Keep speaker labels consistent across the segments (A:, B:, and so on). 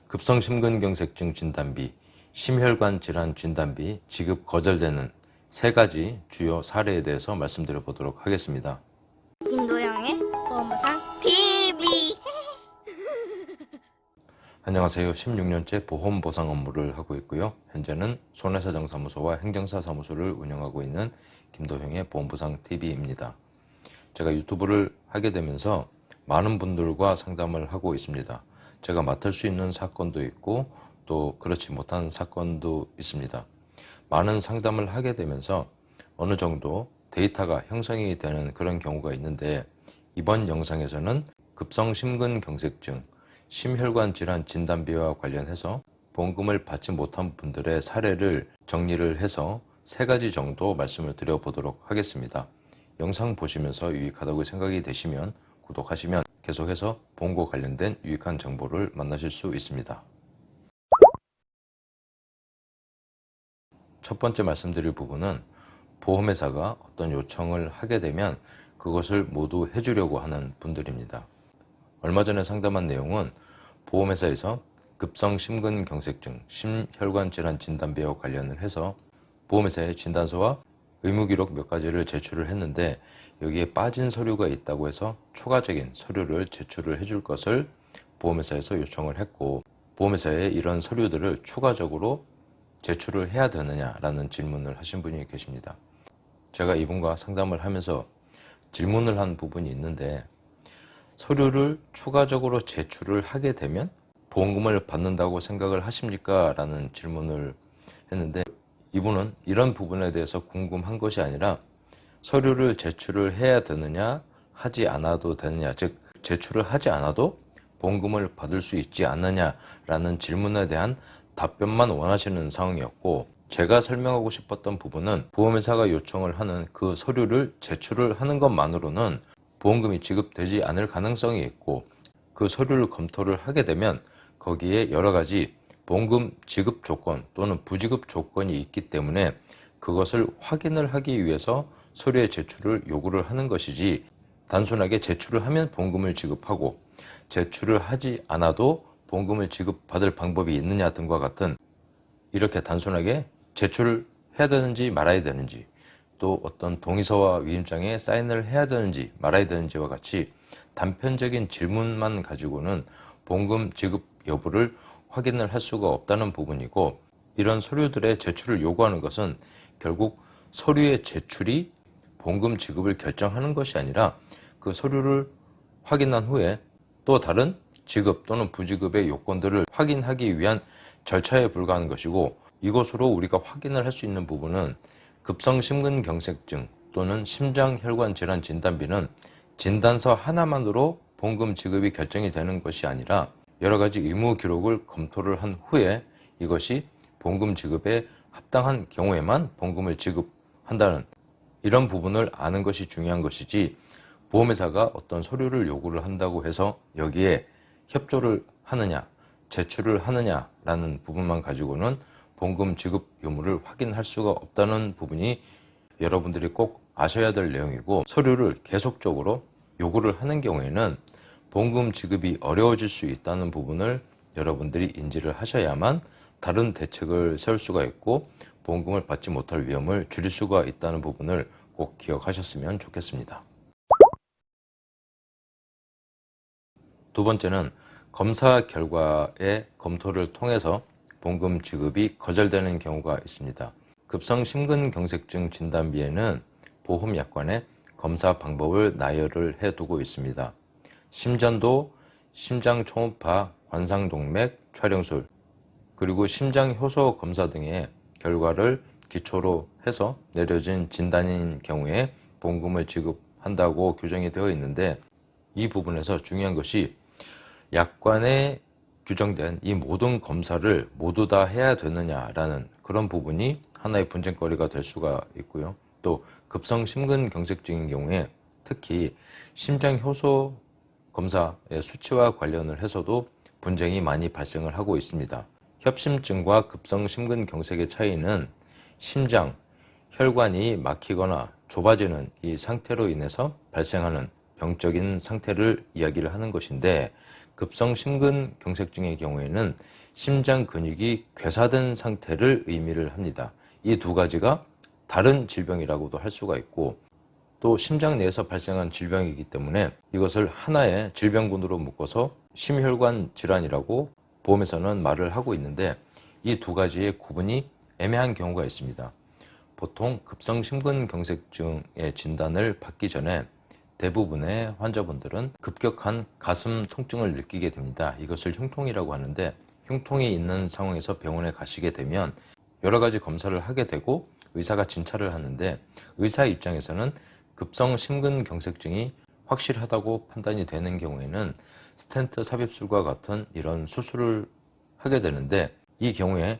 A: 급성심근경색증 진단비, 심혈관 질환 진단비 지급 거절되는 3가지 주요 사례에 대해서 말씀드려 보도록 하겠습니다.
B: 김도영의 보험보상 TV.
A: 안녕하세요. 16년째 보험보상 업무를 하고 있고요. 현재는 손해사정사무소와 행정사 사무소를 운영하고 있는 김도형의 보험보상 TV입니다. 제가 유튜브를 하게 되면서 많은 분들과 상담을 하고 있습니다. 제가 맡을 수 있는 사건도 있고 또 그렇지 못한 사건도 있습니다. 많은 상담을 하게 되면서 어느 정도 데이터가 형성이 되는 그런 경우가 있는데, 이번 영상에서는 급성심근경색증, 심혈관 질환 진단비와 관련해서 보험금을 받지 못한 분들의 사례를 정리를 해서 3가지 정도 말씀을 드려보도록 하겠습니다. 영상 보시면서 유익하다고 생각이 되시면 구독하시면 계속해서 보험과 관련된 유익한 정보를 만나실 수 있습니다. 첫 번째 말씀드릴 부분은 보험회사가 어떤 요청을 하게 되면 그것을 모두 해주려고 하는 분들입니다. 얼마 전에 상담한 내용은 보험회사에서 급성심근경색증, 심혈관 질환 진단비와 관련을 해서 보험회사의 진단서와 의무기록 몇 가지를 제출을 했는데, 여기에 빠진 서류가 있다고 해서 추가적인 서류를 제출을 해줄 것을 보험회사에서 요청을 했고, 보험회사에 이런 서류들을 추가적으로 제출을 해야 되느냐라는 질문을 하신 분이 계십니다. 제가 이분과 상담을 하면서 질문을 한 부분이 있는데, 서류를 추가적으로 제출을 하게 되면 보험금을 받는다고 생각을 하십니까? 라는 질문을 했는데, 이분은 이런 부분에 대해서 궁금한 것이 아니라 서류를 제출을 해야 되느냐 하지 않아도 되느냐, 즉 제출을 하지 않아도 보험금을 받을 수 있지 않느냐라는 질문에 대한 답변만 원하시는 상황이었고, 제가 설명하고 싶었던 부분은 보험회사가 요청을 하는 그 서류를 제출을 하는 것만으로는 보험금이 지급되지 않을 가능성이 있고, 그 서류를 검토를 하게 되면 거기에 여러 가지 보험금 지급 조건 또는 부지급 조건이 있기 때문에 그것을 확인을 하기 위해서 서류의 제출을 요구를 하는 것이지, 단순하게 제출을 하면 보험금을 지급하고 제출을 하지 않아도 보험금을 지급받을 방법이 있느냐 등과 같은, 이렇게 단순하게 제출을 해야 되는지 말아야 되는지, 또 어떤 동의서와 위임장에 사인을 해야 되는지 말아야 되는지와 같이 단편적인 질문만 가지고는 보험금 지급 여부를 확인을 할 수가 없다는 부분이고, 이런 서류들의 제출을 요구하는 것은 결국 서류의 제출이 보험금 지급을 결정하는 것이 아니라 그 서류를 확인한 후에 또 다른 지급 또는 부지급의 요건들을 확인하기 위한 절차에 불과한 것이고, 이것으로 우리가 확인을 할 수 있는 부분은 급성심근경색증 또는 심장혈관 질환 진단비는 진단서 하나만으로 보험금 지급이 결정이 되는 것이 아니라 여러 가지 의무 기록을 검토를 한 후에 이것이 보험금 지급에 합당한 경우에만 보험금을 지급한다는, 이런 부분을 아는 것이 중요한 것이지, 보험회사가 어떤 서류를 요구를 한다고 해서 여기에 협조를 하느냐 제출을 하느냐라는 부분만 가지고는 보험금 지급 유무를 확인할 수가 없다는 부분이 여러분들이 꼭 아셔야 될 내용이고, 서류를 계속적으로 요구를 하는 경우에는 보험금 지급이 어려워질 수 있다는 부분을 여러분들이 인지를 하셔야만 다른 대책을 세울 수가 있고 보험금을 받지 못할 위험을 줄일 수가 있다는 부분을 꼭 기억하셨으면 좋겠습니다. 두 번째는 검사 결과의 검토를 통해서 보험금 지급이 거절되는 경우가 있습니다. 급성심근경색증 진단비에는 보험약관에 검사 방법을 나열을 해두고 있습니다. 심전도, 심장초음파, 관상동맥, 촬영술, 그리고 심장효소 검사 등의 결과를 기초로 해서 내려진 진단인 경우에 보험금을 지급한다고 규정이 되어 있는데, 이 부분에서 중요한 것이 약관에 규정된 이 모든 검사를 모두 다 해야 되느냐라는 그런 부분이 하나의 분쟁거리가 될 수가 있고요. 또 급성심근경색증인 경우에 특히 심장효소 검사의 수치와 관련을 해서도 분쟁이 많이 발생을 하고 있습니다. 협심증과 급성심근경색의 차이는 심장, 혈관이 막히거나 좁아지는 이 상태로 인해서 발생하는 병적인 상태를 이야기를 하는 것인데, 급성 심근경색증의 경우에는 심장 근육이 괴사된 상태를 의미를 합니다. 이 두 가지가 다른 질병이라고도 할 수가 있고, 또 심장 내에서 발생한 질병이기 때문에 이것을 하나의 질병군으로 묶어서 심혈관 질환이라고 보험에서는 말을 하고 있는데, 이 두 가지의 구분이 애매한 경우가 있습니다. 보통 급성 심근경색증의 진단을 받기 전에 대부분의 환자분들은 급격한 가슴 통증을 느끼게 됩니다. 이것을 흉통이라고 하는데, 흉통이 있는 상황에서 병원에 가시게 되면 여러 가지 검사를 하게 되고 의사가 진찰을 하는데, 의사 입장에서는 급성 심근경색증이 확실하다고 판단이 되는 경우에는 스텐트 삽입술과 같은 이런 수술을 하게 되는데, 이 경우에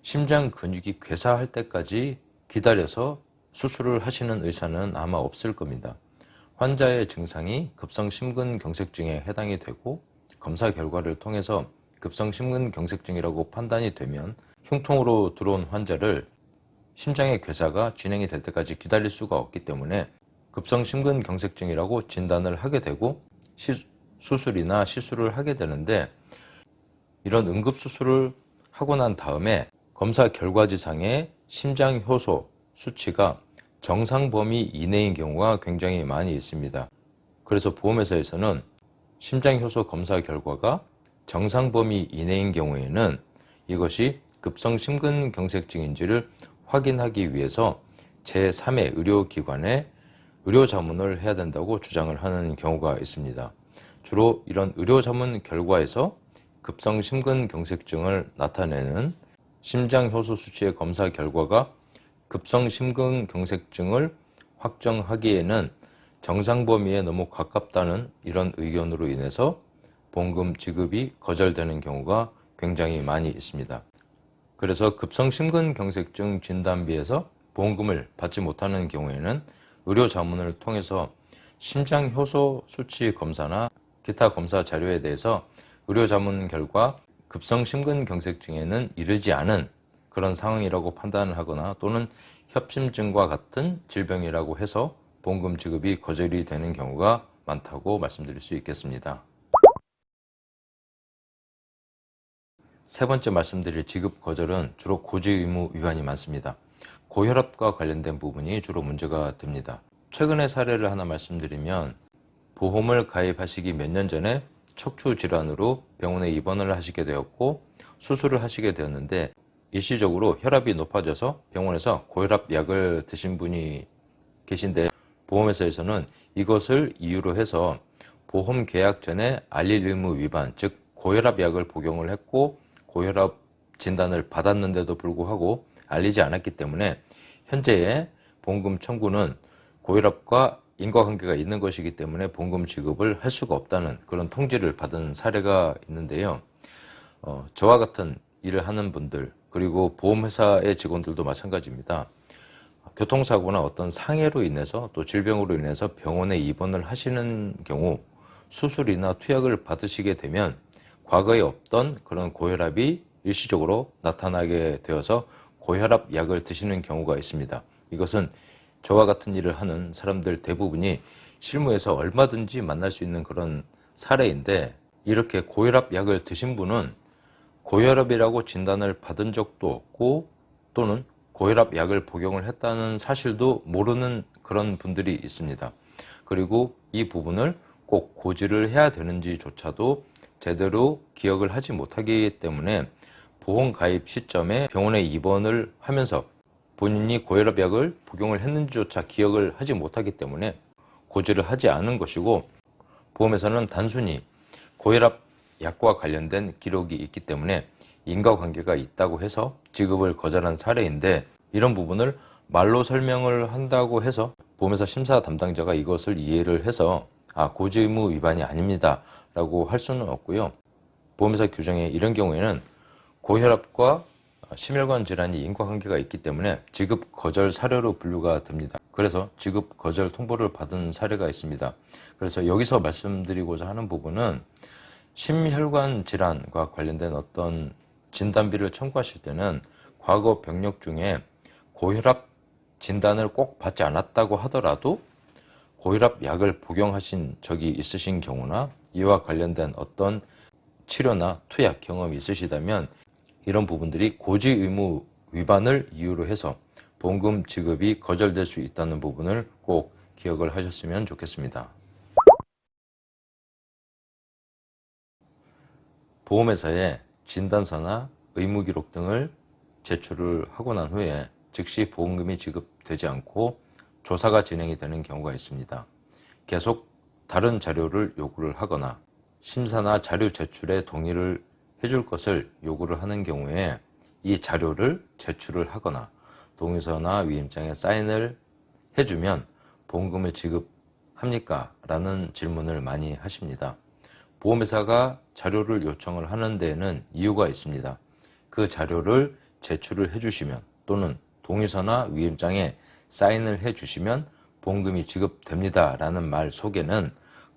A: 심장 근육이 괴사할 때까지 기다려서 수술을 하시는 의사는 아마 없을 겁니다. 환자의 증상이 급성 심근경색증에 해당이 되고 검사 결과를 통해서 급성 심근경색증이라고 판단이 되면 흉통으로 들어온 환자를 심장의 괴사가 진행이 될 때까지 기다릴 수가 없기 때문에 급성 심근경색증이라고 진단을 하게 되고 수술이나 시술을 하게 되는데, 이런 응급수술을 하고 난 다음에 검사 결과지상의 심장 효소 수치가 정상 범위 이내인 경우가 굉장히 많이 있습니다. 그래서 보험회사에서는 심장 효소 검사 결과가 정상 범위 이내인 경우에는 이것이 급성 심근경색증인지를 확인하기 위해서 제3의 의료기관에 의료자문을 해야 된다고 주장을 하는 경우가 있습니다. 주로 이런 의료자문 결과에서 급성 심근경색증을 나타내는 심장 효소 수치의 검사 결과가 급성 심근경색증을 확정하기에는 정상 범위에 너무 가깝다는 이런 의견으로 인해서 보험금 지급이 거절되는 경우가 굉장히 많이 있습니다. 그래서 급성 심근경색증 진단비에서 보험금을 받지 못하는 경우에는 의료 자문을 통해서 심장 효소 수치 검사나 기타 검사 자료에 대해서 의료 자문 결과 급성 심근경색증에는 이르지 않은 그런 상황이라고 판단을 하거나, 또는 협심증과 같은 질병이라고 해서 보험금 지급이 거절이 되는 경우가 많다고 말씀드릴 수 있겠습니다. 세 번째 말씀드릴 지급 거절은 주로 고지 의무 위반이 많습니다. 고혈압과 관련된 부분이 주로 문제가 됩니다. 최근의 사례를 하나 말씀드리면, 보험을 가입하시기 몇 년 전에 척추 질환으로 병원에 입원을 하시게 되었고 수술을 하시게 되었는데, 일시적으로 혈압이 높아져서 병원에서 고혈압 약을 드신 분이 계신데, 보험회사에서는 이것을 이유로 해서 보험 계약 전에 알릴 의무 위반, 즉 고혈압 약을 복용을 했고 고혈압 진단을 받았는데도 불구하고 알리지 않았기 때문에 현재의 보험금 청구는 고혈압과 인과관계가 있는 것이기 때문에 보험금 지급을 할 수가 없다는 그런 통지를 받은 사례가 있는데요. 저와 같은 일을 하는 분들, 그리고 보험회사의 직원들도 마찬가지입니다. 교통사고나 어떤 상해로 인해서, 또 질병으로 인해서 병원에 입원을 하시는 경우 수술이나 투약을 받으시게 되면 과거에 없던 그런 고혈압이 일시적으로 나타나게 되어서 고혈압 약을 드시는 경우가 있습니다. 이것은 저와 같은 일을 하는 사람들 대부분이 실무에서 얼마든지 만날 수 있는 그런 사례인데, 이렇게 고혈압 약을 드신 분은 고혈압이라고 진단을 받은 적도 없고, 또는 고혈압 약을 복용을 했다는 사실도 모르는 그런 분들이 있습니다. 그리고 이 부분을 꼭 고지를 해야 되는지조차도 제대로 기억을 하지 못하기 때문에 보험 가입 시점에 병원에 입원을 하면서 본인이 고혈압 약을 복용을 했는지조차 기억을 하지 못하기 때문에 고지를 하지 않은 것이고, 보험에서는 단순히 고혈압 약과 관련된 기록이 있기 때문에 인과관계가 있다고 해서 지급을 거절한 사례인데, 이런 부분을 말로 설명을 한다고 해서 보험회사 심사 담당자가 이것을 이해를 해서 고지 의무 위반이 아닙니다 라고 할 수는 없고요. 보험회사 규정에 이런 경우에는 고혈압과 심혈관 질환이 인과관계가 있기 때문에 지급 거절 사례로 분류가 됩니다. 그래서 지급 거절 통보를 받은 사례가 있습니다. 그래서 여기서 말씀드리고자 하는 부분은, 심혈관 질환과 관련된 어떤 진단비를 청구하실 때는 과거 병력 중에 고혈압 진단을 꼭 받지 않았다고 하더라도 고혈압 약을 복용하신 적이 있으신 경우나, 이와 관련된 어떤 치료나 투약 경험이 있으시다면 이런 부분들이 고지 의무 위반을 이유로 해서 보험금 지급이 거절될 수 있다는 부분을 꼭 기억을 하셨으면 좋겠습니다. 보험회사에 진단서나 의무기록 등을 제출을 하고 난 후에 즉시 보험금이 지급되지 않고 조사가 진행이 되는 경우가 있습니다. 계속 다른 자료를 요구를 하거나 심사나 자료 제출에 동의를 해줄 것을 요구를 하는 경우에 이 자료를 제출을 하거나 동의서나 위임장에 사인을 해주면 보험금을 지급합니까? 라는 질문을 많이 하십니다. 보험회사가 자료를 요청을 하는 데에는 이유가 있습니다. 그 자료를 제출을 해주시면 또는 동의서나 위임장에 사인을 해주시면 보험금이 지급됩니다 라는 말 속에는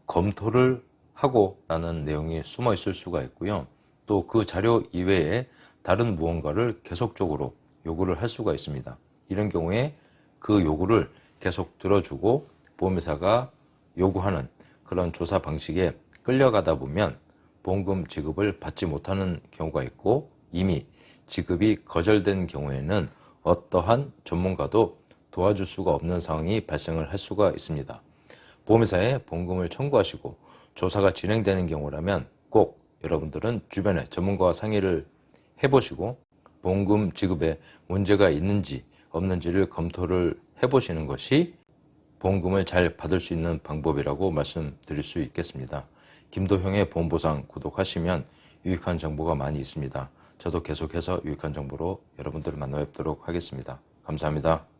A: 검토를 하고 라는 내용이 숨어 있을 수가 있고요. 또 그 자료 이외에 다른 무언가를 계속적으로 요구를 할 수가 있습니다. 이런 경우에 그 요구를 계속 들어주고 보험회사가 요구하는 그런 조사 방식에 끌려가다 보면 보험금 지급을 받지 못하는 경우가 있고 이미 지급이 거절된 경우에는 어떠한 전문가도 도와줄 수가 없는 상황이 발생을 할 수가 있습니다. 보험회사에 보험금을 청구하시고 조사가 진행되는 경우라면 꼭 여러분들은 주변에 전문가와 상의를 해보시고 보험금 지급에 문제가 있는지 없는지를 검토를 해보시는 것이 보험금을 잘 받을 수 있는 방법이라고 말씀드릴 수 있겠습니다. 김도형의 보험보상 구독하시면 유익한 정보가 많이 있습니다. 저도 계속해서 유익한 정보로 여러분들을 만나 뵙도록 하겠습니다. 감사합니다.